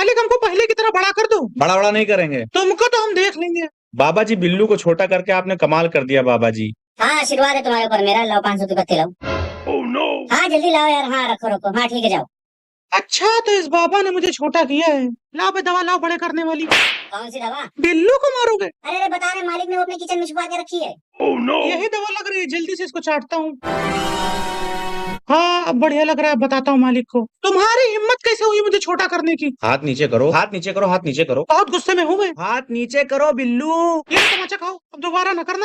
मालिक हमको पहले की तरह बड़ा कर दो। बड़ा बड़ा नहीं करेंगे, तुमको तो हम देख लेंगे। बाबा जी बिल्लू को छोटा करके आपने कमाल कर दिया बाबा जी। हाँ आशीर्वाद है तुम्हारे ऊपर मेरा, लाओ 500 की पत्ती लाओ। हाँ जल्दी लाओ यार, हाँ रखो रखो, हाँ ठीक है जाओ। अच्छा तो इस बाबा ने मुझे छोटा किया है। लाओ बे दवा लाओ बड़े करने वाली। कौन सी दवा? बिल्लू को मारोगे? अरे अरे बता रहे मालिक ने वो अपने किचन में छुपा के रखी है। यही दवा लग रही है, जल्दी से इसको चाटता हूँ। हाँ अब बढ़िया लग रहा है, बताता हूँ मालिक को। तुम्हारी हिम्मत कैसे हुई मुझे छोटा करने की? हाथ नीचे करो, हाथ नीचे करो, हाथ नीचे करो, बहुत गुस्से में हूँ मैं। हाथ नीचे करो बिल्लू। ये तमाचा खाओ, अब दोबारा न करना।